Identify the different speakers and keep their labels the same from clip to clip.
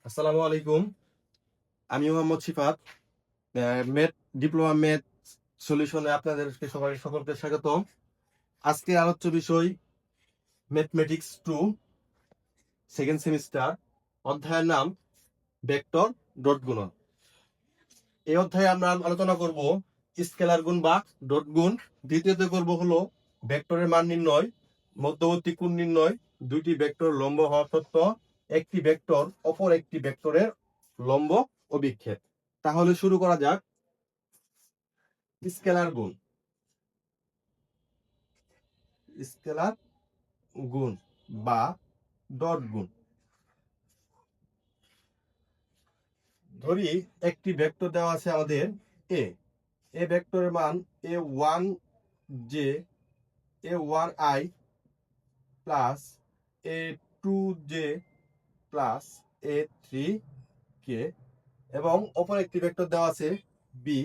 Speaker 1: আসসালামু আলাইকুম। আমি Mohammad Shifat. Math diploma math সলিউশনে আপনাদেরকে সকলকে স্বাগতম। আজকে আলোচ্য বিষয় ম্যাথমেটিক্স 2 সেকেন্ড সেমিস্টার। অধ্যায়ের নাম ভেক্টর ডট গুণন। এই অধ্যায়ে আমরা আলোচনা করব স্কেলার গুণ বা ডট গুণ। দ্বিতীয়ত করব হলো ভেক্টরের মান নির্ণয়, মধ্যবর্তী কোণ নির্ণয়, দুইটি ভেক্টর লম্ব হওয়া সত্ত্বেও একটি ভেক্টর অপর একটি ভেক্টরের লম্ব অভিক্ষেপ। তাহলে শুরু করা যাক। স্কেলার গুণ, স্কেলার গুণ বা ডট গুণ। ধরি একটি ভেক্টর দেওয়া আছে আমাদের এ। এ ভেক্টরের মান a1 J, a1 i plus a2 j plus a3 কে, এবং অপর একটি ভেক্টর দেওয়া আছে বি,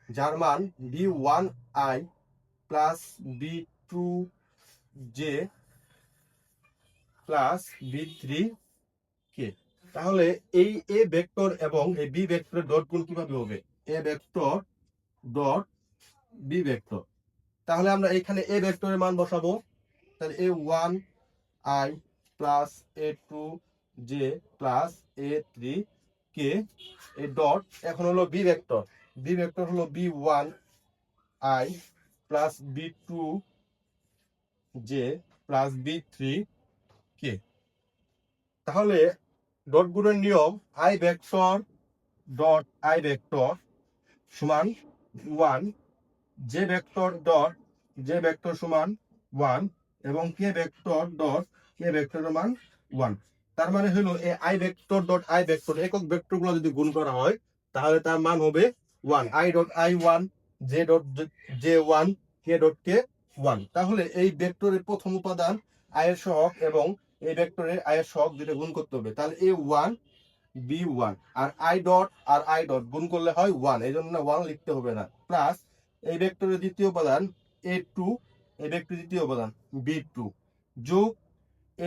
Speaker 1: যার মান b1 I plus b2 J plus b3 কে। তাহলে এই এ ভেক্টর এবং এই বি ভেক্টরের ডট গুণ কিভাবে হবে? A vector dot B vector. তাহলে আমরা এখানে এ ভেক্টরের মান বসাবো। তাহলে a1 i plus a2 j plus a3 k, এই ডট এখন হলো বি ভেক্টর। বি ভেক্টর হলো b1 I plus b2 J plus b3 কে। তাহলে ডট গুণের নিয়ম, I vector dot I vector সমান 1, J vector dot J vector সমান 1 এবং কে ভেক্টর ডট কে ভেক্টরের মান 1। তার মানে হলো এই I vector dot I vector একক ভেক্টরগুলো যদি গুণ করা হয় তাহলে তার মান হবে 1, i dot i 1, j dot j 1, k dot k 1। তাহলে এই ভেক্টরের প্রথম উপাদান আই এর সহগ এবং এই ভেক্টরের আই এর সহগ দুটো গুণ করতে হবে। তাহলে a1 b1 R I dot গুণ করলে হয় 1, এই জন্য 1 লিখতে হবে না। প্লাস এই ভেক্টরের দ্বিতীয় উপাদান a2, এই ভেক্টরের দ্বিতীয় উপাদান b2 যোগ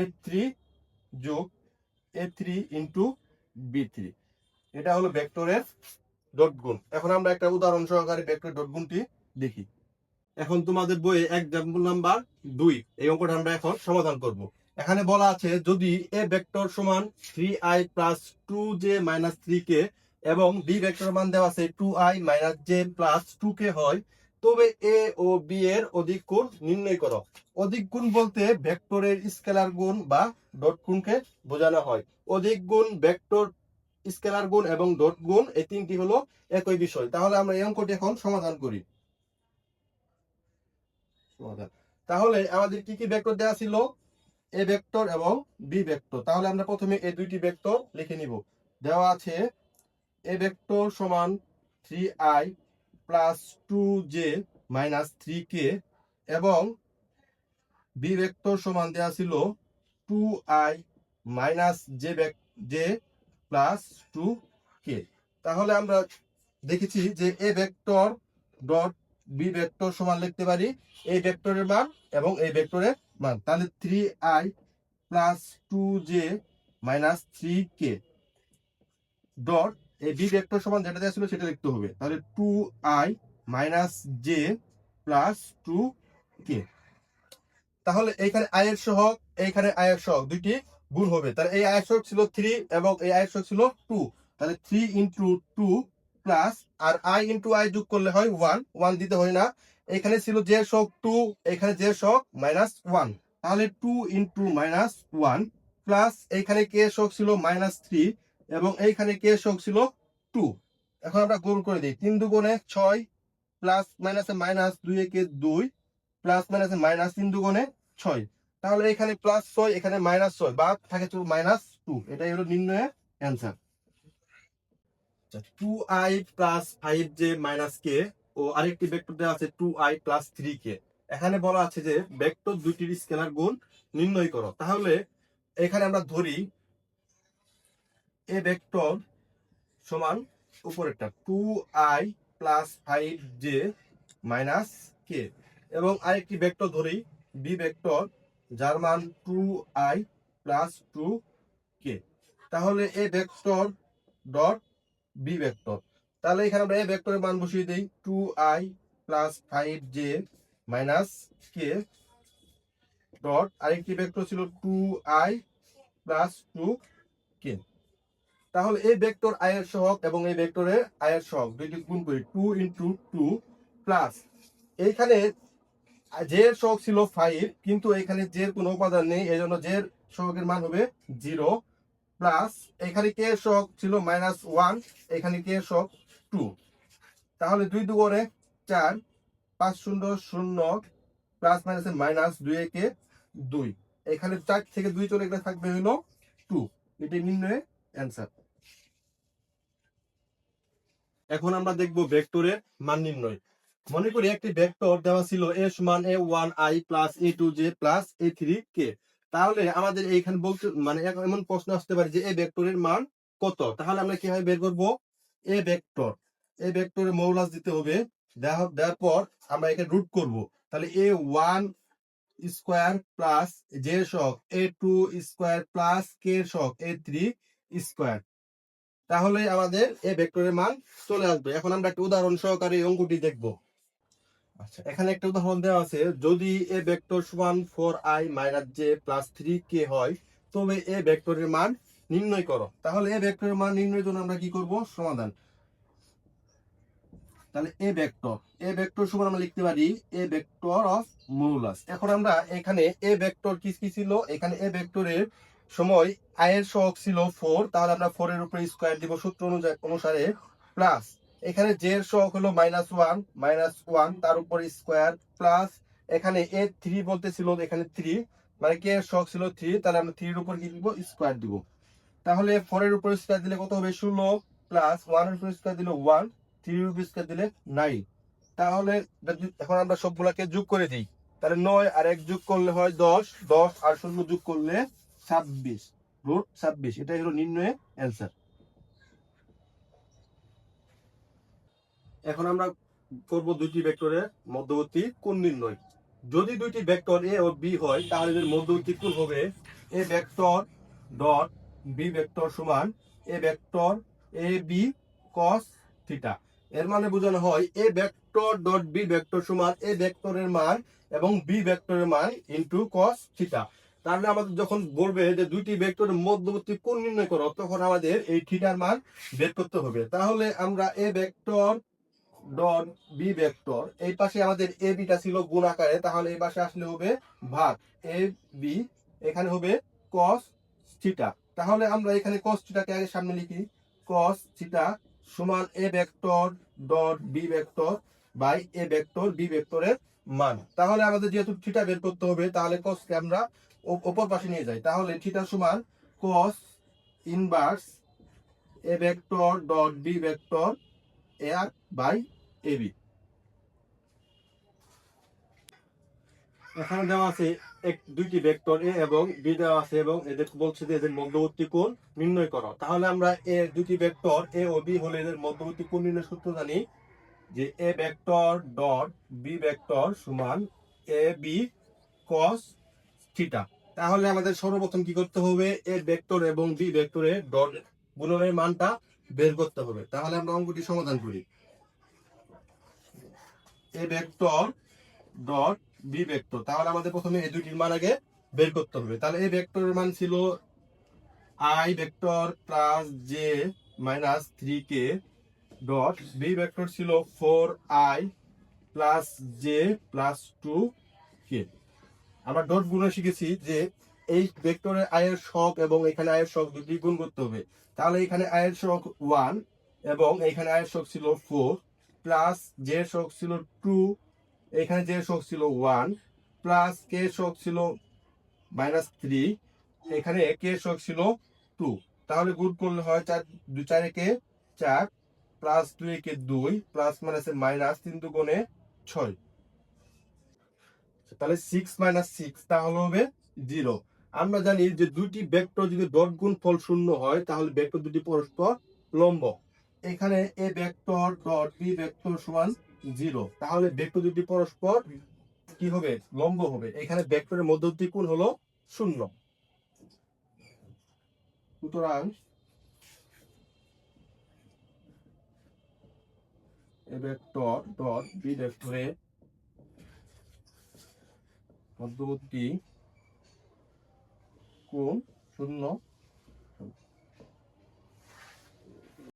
Speaker 1: a3 যোগ a3 ইন্টু b3। এটা হলো ভেক্টরের ডট গুণ। এখন আমরা একটা উদাহরণ সহকারে ভেক্টরের ডট গুণটি দেখি। এখন তোমাদের বইয়ে এক্সাম্পল নাম্বার 2 এই অঙ্কটা আমরা এখন সমাধান করব। এখানে বলা আছে যদি এ ভেক্টর সমান 3i plus 2j minus 3k এবং বি ভেক্টর মান দেওয়া আছে 2i minus j plus 2k হয়, তবে এ ও বি এর অধিক গুণ নির্ণয় করো। অধিক গুণ বলতে ভেক্টরের স্কেলার গুণ বা ডট গুণকে বোঝানো হয়। অধিক গুণ, ভেক্টর স্কেলার গুণ এবং ডট গুণ, এই তিনটি হলো একই বিষয়। তাহলে আমরা এই অঙ্কটি এখন সমাধান করি। তাহলে আমাদের কি কি ভেক্টর দেওয়া ছিল? এ ভেক্টর এবং বি ভেক্টর। তাহলে আমরা প্রথমে এই দুইটি ভেক্টর লিখে নিব। দেওয়া আছে এ ভেক্টর সমান 3i plus 2j minus 3k এবং বি ভেক্টর সমান দেওয়া ছিল 2i minus J plus 2k। তাহলে আমরা দেখেছি যে A vector dot B vector সমান লিখতে পারি এই ভেক্টরের মান এবং এই ভেক্টরের মান। তাহলে 3i plus 2j minus 3k dot এই বি ভেক্টর সমান যেটা দেওয়া ছিল সেটা লিখতে হবে। তাহলে 2i minus J plus 2k। তাহলে এইখানে আই এর সহগ, এইখানে আই এর সহগ দুইটি গুণ হবে। তাহলে এই আই এর সহগ ছিল 3 এবং এই আই এর সহগ ছিল 2। তাহলে 3 ইন্টু 2 প্লাস আর আই ইন্টু আই যোগ করলে হয় 1, 1 দিতে হয় না। এখানে ছিল জে এর সহগ 2, এখানে জে এর সহগ মাইনাস 1। তাহলে 2 ইন্টু মাইনাস 1 প্লাস এইখানে কে এর সহগ ছিল মাইনাস 3 এবং এইখানে কে এর সহগ ছিল 2। এখন আমরা গুণ করে দিই। 3 দুগুণে 6 প্লাস মাইনাসে মাইনাস 2 একে 2 প্লাস মাইনাসে মাইনাস 3 দুগুণে 6। তাহলে এখানে প্লাস 6 এখানে মাইনাস 6 বাদ থাকে তো মাইনাস 2। এটাই হলো নির্ণয়ের answer. 2i plus 5j minus k ও আরেকটি ভেক্টর দেওয়া আছে 2i প্লাস 3k। এখানে বলা আছে যে ভেক্টর দুইটির স্কেলার গুণ নির্ণয় করো। তাহলে এখানে আমরা ধরি এ ভেক্টর সমান উপরেরটা 2i plus 5j minus k এবং আরেকটি ভেক্টর ধরি বি ভেক্টর যার মান 2i প্লাস 2k। তাহলে A vector dot B vector, তাহলে এখানে আমরা এ ভেক্টরের মান বসিয়ে দিই 2i plus 5j minus k dot আরেকটি ভেক্টর ছিল 2i প্লাস 2k। তাহলে এই ভেক্টর i এর সহগ এবং এই ভেক্টরের i এর সহগ দুইটি গুণ করি 2 ইন্টু 2 প্লাস এইখানে j এর সহগ ছিল 5 কিন্তু এখানে j এর কোনো উপাদান নেই, এই জন্য j এর সহগের মান হবে 0 প্লাস এখানে k এর সহগ ছিল -1, এখানে k এর সহগ 2। তাহলে 2 2 করে 4, 5 0 0 প্লাস মাইনাসে মাইনাস 2 একে 2, এখানে 4 থেকে 2 চলে গেলে থাকবে হলো 2। এটি নির্ণয়ের অ্যান্সার। এখন আমরা দেখব ভেক্টরের মান নির্ণয়। মনে করি একটি ভেক্টর দেওয়া ছিল a সমান a1i plus a2j plus a3k। তাহলে আমাদের এইখানে বলতে মানে এমন প্রশ্ন আসতে পারে যে এই ভেক্টরের মান কত। তাহলে আমরা কিভাবে বের করব? এ ভেক্টরের মৌলাস দিতে হবে, দেওয়ার পর আমরা একে রুট করব। তাহলে a1 স্কয়ার প্লাস j সহগ a2 স্কয়ার প্লাস k সহগ a3 স্কয়ার। তাহলে আমাদের এই ভেক্টরের মান চলে আসবে। এখন আমরা একটা উদাহরণ সহকারে এই অঙ্কটি দেখব। আচ্ছা, এখানে একটা উদাহরণ দেওয়া আছে, যদি এ ভেক্টর সমান 4i j প্লাস 3k হয় তবে এ ভেক্টরের মান নির্ণয় করো। তাহলে এ ভেক্টরের মান নির্ণয়ের জন্য আমরা কি করব? সমাধান। তাহলে এ ভেক্টর সমান আমরা লিখতে পারি এ ভেক্টর অফ মডুলাস। এখন আমরা এখানে এ ভেক্টর কি কি ছিল, এখানে এ ভেক্টরের সময় i এর সহগ ছিল 4, তাহলে আমরা 4 এর উপরে স্কয়ার দিব সূত্র অনুসারে, প্লাস এখানে j এর সহগ হলো -1 তার উপর স্কয়ার, প্লাস এখানে a3 বলতেছিল এখানে 3 মানে k এর সহগ ছিল 3, তাহলে আমরা 3 এর উপর কি দিব? স্কয়ার দিব। তাহলে 4 এর উপর স্কয়ার দিলে কত হবে? 16 প্লাস 1 এর উপর স্কয়ার দিলে 1, 3 এর উপর স্কয়ার দিলে 9। তাহলে এখন আমরা সবগুলাকে যোগ করে দিই। তাহলে 9 আর 1 যোগ করলে হয় 10, 10 আর 0 যোগ করলে 26, রুট 26। এটাই হলো নির্ণয়ের অ্যান্সার। এখন আমরা করব দুইটি ভেক্টরের মধ্যবর্তী কোণ নির্ণয়। যদি দুইটি ভেক্টর a ও b হয় তাহলে এদের মধ্যবর্তী কোণ হবে a vector dot b vector সমান a vector a b cos theta. এর মানে বোঝানো হয় a vector dot b vector সমান a ভেক্টরের মান এবং b ভেক্টরের মান ইনটু cos থিটা। তাহলে আমাদের যখন বলবে যে দুইটি ভেক্টরের মধ্যবর্তী কোণ নির্ণয় করো তখন আমাদের এই থিটার মান বের করতে হবে। তাহলে আমরা a vector dot B vector, এই পাশে আমাদের এ বিটা ছিল গুণ আকারে, তাহলে এই পাশে আসলে হবে ভাগ এ বি, এখানে হবে cos থিটা। তাহলে আমরা এখানে cos থিটাকে আগে সামনে লিখি, cos থিটা সমান A vector dot B vector by A vector B ভেক্টরের মান। তাহলে আমাদের যেহেতু থিটা বের করতে হবে তাহলে cos কে আমরা উপর পাশে নিয়ে যাই। তাহলে থিটা সমান cos inverse A vector dot B vector A আর বাই এ বি। এখানে দেওয়া আছে দুইটি ভেক্টর এ এবং বি দেওয়া আছে এবং এদের বলছে যে এদের মধ্যবর্তী কোণ নির্ণয় করো। তাহলে আমরা এর দুটি ভেক্টর এ ও বি হলে এদের মধ্যবর্তী কোণ নির্ণয় সূত্র জানি যে A vector dot B vector সমান এ বি cos থিটা। তাহলে আমাদের সর্বপ্রথম কি করতে হবে? এ ভেক্টর এবং বি ভেক্টরের ডট গুণনের মানটা বের করতে হবে। তাহলে আমরা অঙ্কটি সমাধান করি। A vector dot B vector, তাহলে আমাদের প্রথমে এই দুইটির মান আগে বের করতে হবে। তাহলে এই ভেক্টরের মান ছিল i vector plus j minus 3k dot B vector ছিল 4i plus J plus 2k। আমরা ডট গুণ শিখেছি যে এই ভেক্টরের i এর সহগ এবং এখানে i এর সহগ দুটি গুণ করতে হবে। তাহলে এখানে i এর সহগ 1 এবং এখানে i এর সহগ ছিল 4 প্লাস j এর সহগ ছিল 2, এখানে j এর সহগ ছিল 1 প্লাস k এর সহগ ছিল -3, এখানে k এর সহগ ছিল 2। তাহলে গুণ করলে হয় 4 2 4 একে 4 প্লাস 2 একে 2 প্লাস মাইনাসে মাইনাস 3 দুগুণে 6। তাহলে 6 - 6 তাহলে হবে 0। আমরা জানি যে দুটি ভেক্টর যদি ডট গুণফল শূন্য হয় তাহলে ভেক্টর দুটি পরস্পর লম্ব। এখানে A vector dot B vector সমান 0, তাহলে ভেক্টর দুটি পরস্পর কি হবে? লম্ব হবে। এখানে ভেক্টরের মধ্যবর্তী কোণ হলো 0। সুতরাং এ ভেক্টর ডট বি ভেক্টরের মধ্যবর্তী কোণ 0